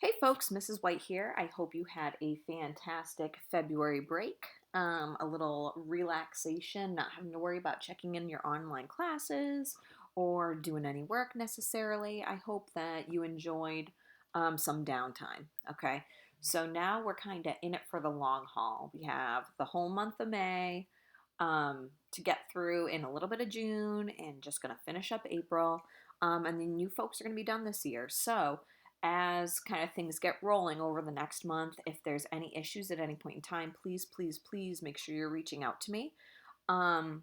Hey folks, Mrs. White here. I hope you had a fantastic February break. A little relaxation, not having to worry about checking in your online classes or doing any work necessarily. I hope that you enjoyed some downtime. Okay, so now we're kind of in it for the long haul. We have the whole month of May to get through in a little bit of June and just going to finish up April. And then you folks are going to be done this year. So, as kind of things get rolling over the next month, if there's any issues at any point in time, please, please, please make sure you're reaching out to me. Um,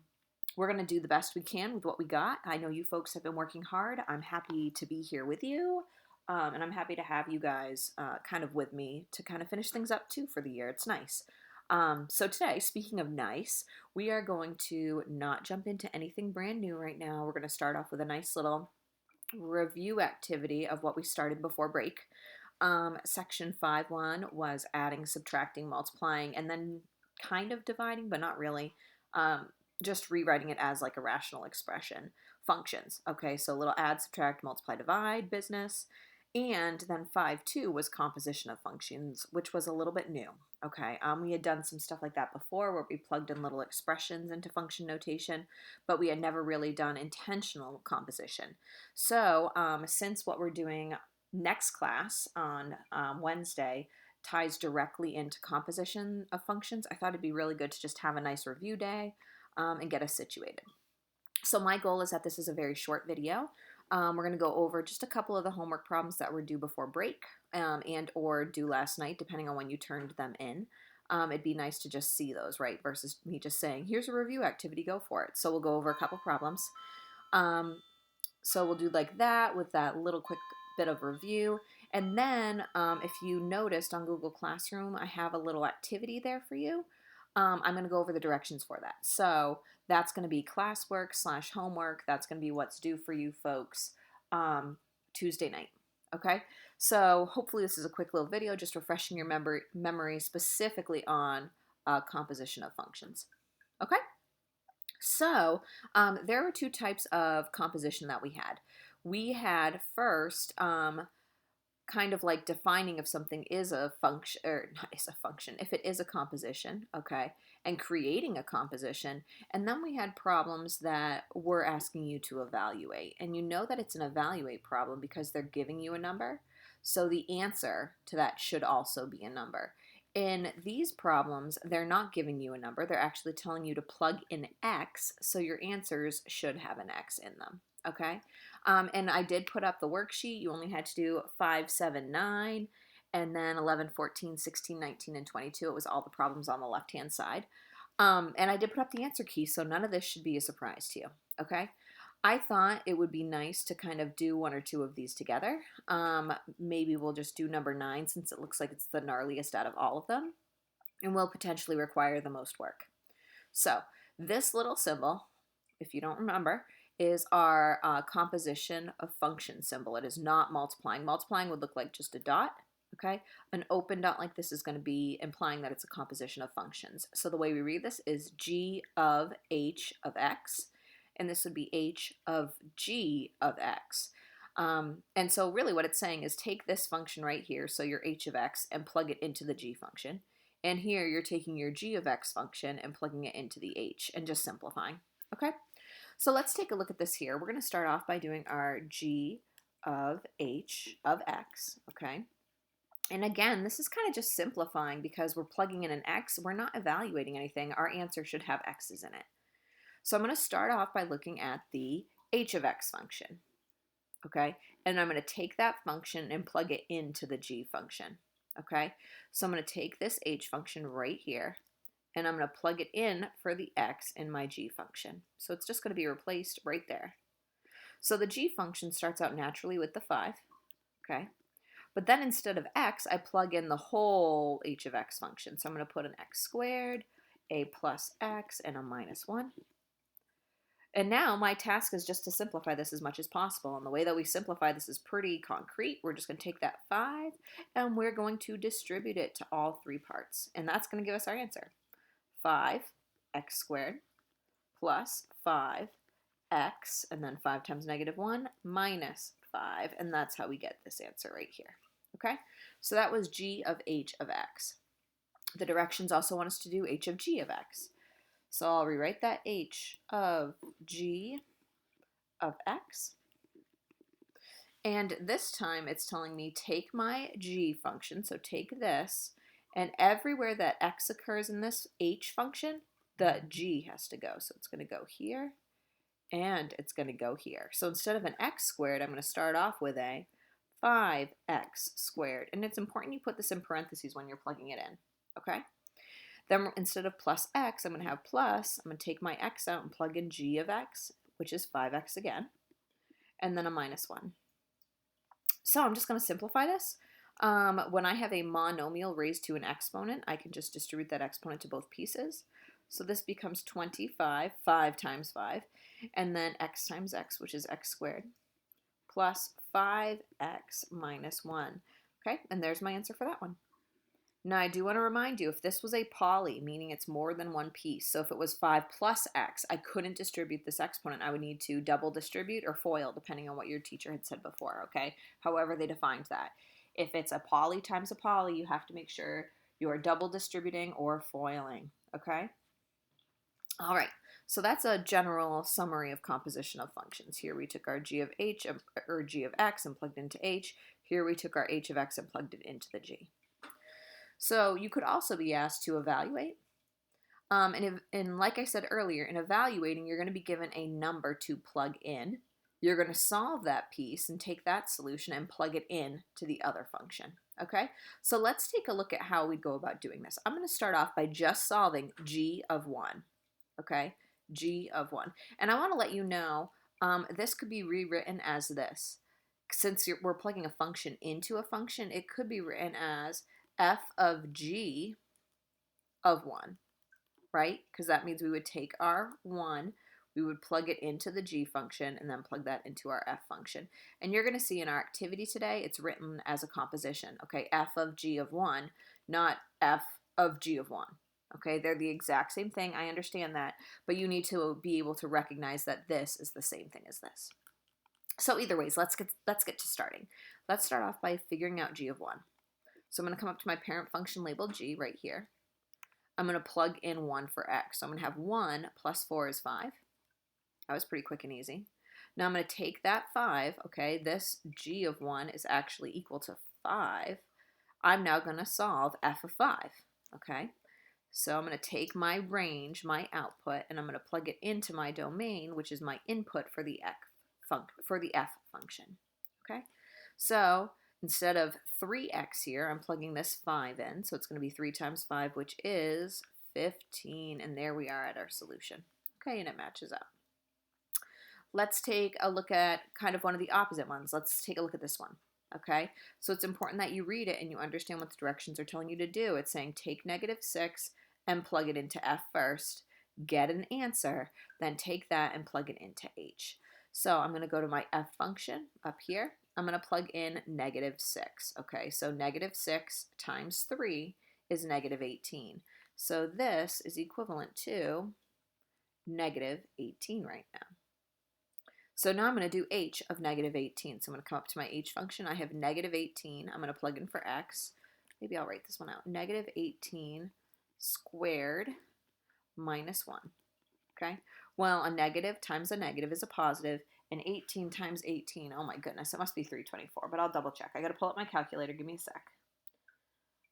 we're going to do the best we can with what we got. I know you folks have been working hard. I'm happy to be here with you. And I'm happy to have you guys kind of with me to kind of finish things up too for the year. It's nice. So today, speaking of nice, we are going to not jump into anything brand new right now. We're going to start off with a nice little review activity of what we started before break. Section 5.1 was adding, subtracting, multiplying, and then kind of dividing, but not really. Just rewriting it as like a rational expression. Functions. Okay, so a little add, subtract, multiply, divide business. And then 5.2 was composition of functions, which was a little bit new. Okay, we had done some stuff like that before where we plugged in little expressions into function notation, but we had never really done intentional composition. So, since what we're doing next class on Wednesday ties directly into composition of functions, I thought it'd be really good to just have a nice review day and get us situated. So my goal is that this is a very short video. We're going to go over just a couple of the homework problems that were due before break and or due last night, depending on when you turned them in. It'd be nice to just see those, right? Versus me just saying, here's a review activity, go for it. So we'll go over a couple problems. So we'll do like that with that little quick bit of review. And then if you noticed on Google Classroom, I have a little activity there for you. I'm going to go over the directions for that. So that's going to be classwork / homework. That's going to be what's due for you folks Tuesday night. Okay, so hopefully this is a quick little video just refreshing your memory specifically on composition of functions. Okay, so there were two types of composition that we had. We had first kind of like defining if something is a function or not is a function, if it is a composition, okay, and creating a composition. And then we had problems that we're asking you to evaluate. And you know that it's an evaluate problem because they're giving you a number. So the answer to that should also be a number. In these problems, they're not giving you a number. They're actually telling you to plug in X, so your answers should have an X in them, okay? And I did put up the worksheet. You only had to do 5, 7, 9, and then 11, 14, 16, 19, and 22. It was all the problems on the left-hand side. And I did put up the answer key, so none of this should be a surprise to you, okay? I thought it would be nice to kind of do one or two of these together. Maybe we'll just do number 9 since it looks like it's the gnarliest out of all of them and will potentially require the most work. So this little symbol, if you don't remember, is our composition of function symbol. It is not multiplying. Multiplying would look like just a dot, okay? An open dot like this is going to be implying that it's a composition of functions. So the way we read this is g of h of x, and this would be h of g of x. And so really what it's saying is take this function right here, so your h of x, and plug it into the g function. And here you're taking your g of x function and plugging it into the h and just simplifying, okay? So let's take a look at this here. We're going to start off by doing our g of h of x, okay? And again, this is kind of just simplifying because we're plugging in an x. We're not evaluating anything. Our answer should have x's in it. So I'm going to start off by looking at the h of x function, okay? And I'm going to take that function and plug it into the g function, okay? So I'm going to take this h function right here, and I'm going to plug it in for the x in my g function. So it's just going to be replaced right there. So the g function starts out naturally with the 5, okay? But then instead of x, I plug in the whole h of x function. So I'm going to put an x squared, a plus x, and a minus 1. And now my task is just to simplify this as much as possible. And the way that we simplify this is pretty concrete. We're just going to take that 5 and we're going to distribute it to all 3 parts. And that's going to give us our answer. 5x squared plus 5x, and then 5 times negative 1 minus 5, and that's how we get this answer right here. Okay, so that was g of h of x. The directions also want us to do h of g of x. So I'll rewrite that h of g of x. And this time it's telling me take my g function, so take this, and everywhere that x occurs in this h function, the g has to go. So it's going to go here, and it's going to go here. So instead of an x squared, I'm going to start off with a 5x squared. And it's important you put this in parentheses when you're plugging it in, okay? Then instead of plus x, I'm going to have plus. I'm going to take my x out and plug in g of x, which is 5x again, and then a minus 1. So I'm just going to simplify this. When I have a monomial raised to an exponent, I can just distribute that exponent to both pieces. So this becomes 25, 5 times 5, and then x times x, which is x squared, plus 5x minus 1. Okay, and there's my answer for that one. Now, I do want to remind you, if this was a poly, meaning it's more than one piece, so if it was 5 plus x, I couldn't distribute this exponent. I would need to double distribute or FOIL, depending on what your teacher had said before, okay? However they defined that. If it's a poly times a poly, you have to make sure you're double distributing or FOILing, okay? All right, so that's a general summary of composition of functions. Here we took our g of h, or g of x, and plugged into h. Here we took our h of x and plugged it into the g. So you could also be asked to evaluate. And like I said earlier, in evaluating, you're going to be given a number to plug in. You're going to solve that piece and take that solution and plug it in to the other function. Okay, so let's take a look at how we go about doing this. I'm going to start off by just solving g of 1. Okay, g of 1. And I want to let you know, this could be rewritten as this. Since we're plugging a function into a function, it could be written as f of g of 1, right? Because that means we would take our 1, we would plug it into the g function, and then plug that into our f function. And you're going to see in our activity today, it's written as a composition, okay? F of g of 1, not f of g of 1. Okay, they're the exact same thing. I understand that, but you need to be able to recognize that this is the same thing as this. So either ways, let's get to starting. Let's start off by figuring out g of 1. So I'm going to come up to my parent function labeled g right here. I'm going to plug in 1 for x. So I'm going to have 1 plus 4 is 5. That was pretty quick and easy. Now I'm going to take that 5, okay, this g of 1 is actually equal to 5. I'm now going to solve f of 5, okay? So I'm going to take my range, my output, and I'm going to plug it into my domain, which is my input for the f function, okay? So instead of 3x here, I'm plugging this 5 in, so it's going to be 3 times 5, which is 15, and there we are at our solution. Okay, and it matches up. Let's take a look at kind of one of the opposite ones. Let's take a look at this one, okay? So it's important that you read it and you understand what the directions are telling you to do. It's saying take -6 and plug it into f first, get an answer, then take that and plug it into h. So I'm going to go to my f function up here. I'm going to plug in -6, okay? So -6 times 3 is -18. So this is equivalent to -18 right now. So now I'm going to do h of -18. So I'm going to come up to my h function. I have -18. I'm going to plug in for x. Maybe I'll write this one out. -18 squared minus 1. Okay? Well, a negative times a negative is a positive, and 18 times 18, oh my goodness, it must be 324, but I'll double check. I got to pull up my calculator. Give me a sec.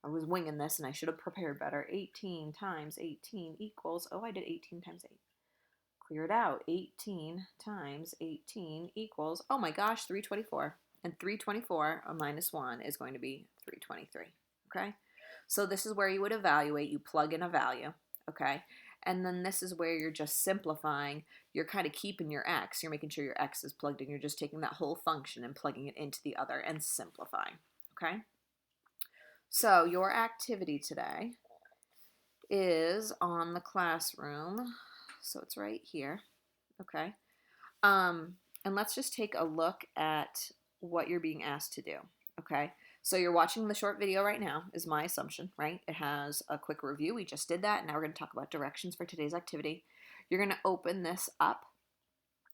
I was winging this, and I should have prepared better. 18 times 18 equals, oh, I did 18 times 8. Clear it out. 18 times 18 equals, oh my gosh, 324. And 324 minus 1 is going to be 323. Okay? So this is where you would evaluate. You plug in a value. Okay? And then this is where you're just simplifying. You're kind of keeping your x. You're making sure your x is plugged in. You're just taking that whole function and plugging it into the other and simplifying. Okay? So your activity today is on the classroom. So it's right here, okay? And let's just take a look at what you're being asked to do, okay? So you're watching the short video right now, is my assumption, right? It has a quick review. We just did that. Now we're going to talk about directions for today's activity. You're going to open this up,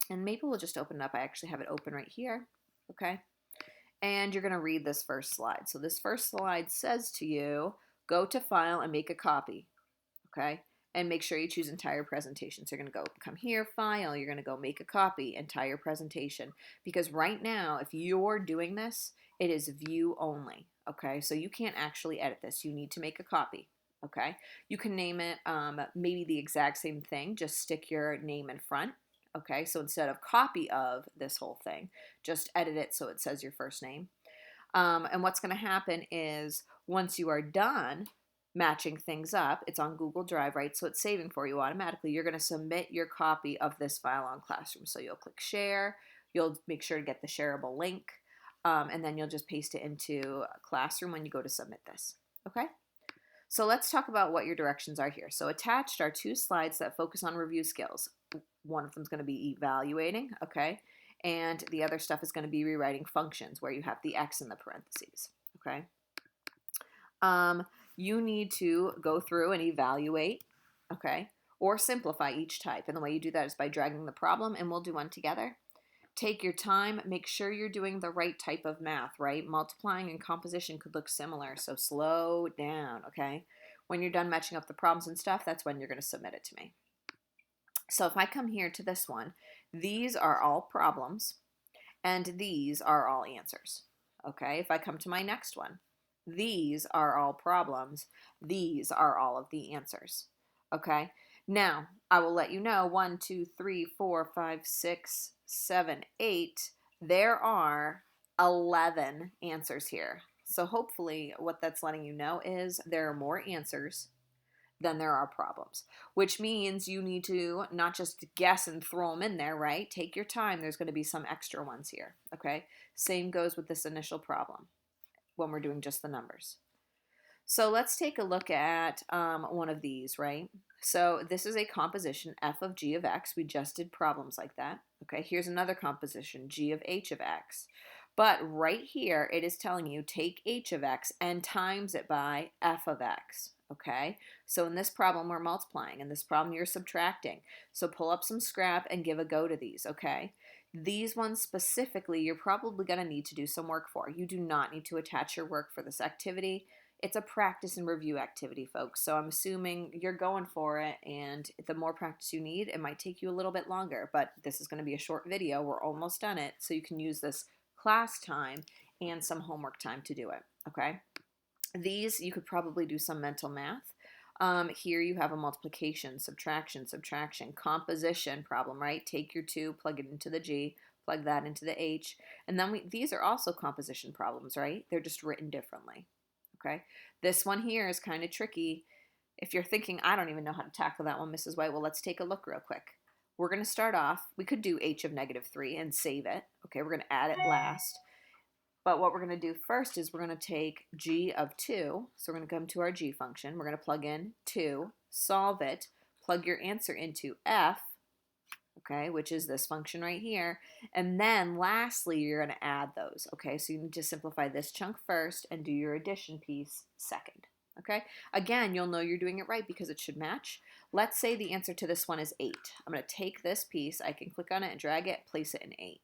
and maybe we'll just open it up. I actually have it open right here, okay? and you're going to read this first slide. So this first slide says to you, go to File and make a copy, okay? And make sure you choose entire presentation. So you're going to go come here, File, you're going to go make a copy, entire presentation. Because right now, if you're doing this, it is view only, okay? So you can't actually edit this. You need to make a copy, okay? You can name it maybe the exact same thing, just stick your name in front, okay? So instead of copy of this whole thing, just edit it so it says your first name. And what's going to happen is once you are done matching things up, it's on Google Drive, right? So it's saving for you automatically. You're going to submit your copy of this file on Classroom. So you'll click share, you'll make sure to get the shareable link, and then you'll just paste it into Classroom when you go to submit this, okay? So let's talk about what your directions are here. So attached are 2 slides that focus on review skills. One of them is going to be evaluating, okay? And the other stuff is going to be rewriting functions where you have the X in the parentheses, okay? You need to go through and evaluate, okay? Or simplify each type. And the way you do that is by dragging the problem, and we'll do one together. Take your time. Make sure you're doing the right type of math, right? Multiplying and composition could look similar, so slow down, okay? When you're done matching up the problems and stuff, that's when you're going to submit it to me. So if I come here to this one, these are all problems, and these are all answers, okay? If I come to my next one, these are all problems, these are all of the answers, okay? Now, I will let you know 1, 2, 3, 4, 5, 6, 7, 8. There are 11 answers here. So hopefully what that's letting you know is there are more answers than there are problems, which means you need to not just guess and throw them in there, right? Take your time. There's going to be some extra ones here, okay? Same goes with this initial problem when we're doing just the numbers. So let's take a look at one of these, right? So this is a composition, f of g of x. We just did problems like that. Okay, here's another composition, g of h of x. But right here, it is telling you take h of x and times it by f of x. Okay, so in this problem, we're multiplying. In this problem, you're subtracting. So pull up some scrap and give a go to these, okay? These ones specifically, you're probably going to need to do some work for. You do not need to attach your work for this activity. It's a practice and review activity, folks. So I'm assuming you're going for it, and the more practice you need, it might take you a little bit longer, but this is going to be a short video. We're almost done it, so you can use this class time and some homework time to do it, okay? These, you could probably do some mental math. Here you have a multiplication, subtraction, composition problem, right? Take your 2, plug it into the G, plug that into the H, and then these are also composition problems, right? They're just written differently, okay? This one here is kind of tricky. If you're thinking, I don't even know how to tackle that one, Mrs. White, well, let's take a look real quick. We're going to start off, we could do H of -3 and save it, okay? We're going to add it last. But what we're going to do first is we're going to take g of 2. So we're going to come to our g function. We're going to plug in 2, solve it, plug your answer into f, okay, which is this function right here. And then lastly, you're going to add those, okay? So you need to simplify this chunk first and do your addition piece second, okay? Again, you'll know you're doing it right because it should match. Let's say the answer to this one is 8. I'm going to take this piece. I can click on it and drag it, place it in 8.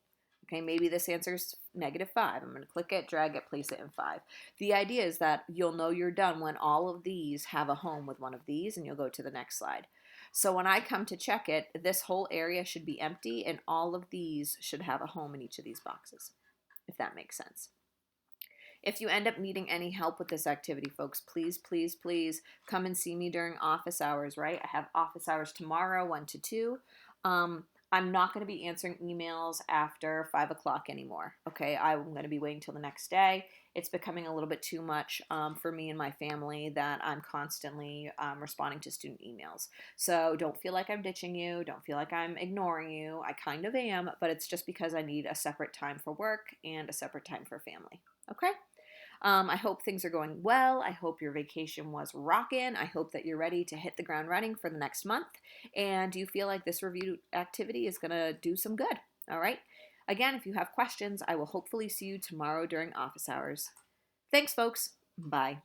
Okay, maybe this answer is -5. I'm going to click it, drag it, place it in 5. The idea is that you'll know you're done when all of these have a home with one of these, and you'll go to the next slide. So when I come to check it, this whole area should be empty, and all of these should have a home in each of these boxes, if that makes sense. If you end up needing any help with this activity, folks, please, please, please come and see me during office hours, right? I have office hours tomorrow, 1 to 2. I'm not going to be answering emails after 5 o'clock anymore, okay? I'm going to be waiting till the next day. It's becoming a little bit too much for me and my family that I'm constantly responding to student emails. So don't feel like I'm ditching you. Don't feel like I'm ignoring you. I kind of am, but it's just because I need a separate time for work and a separate time for family, okay? I hope things are going well. I hope your vacation was rocking. I hope that you're ready to hit the ground running for the next month. And you feel like this review activity is going to do some good. All right. Again, if you have questions, I will hopefully see you tomorrow during office hours. Thanks, folks. Bye.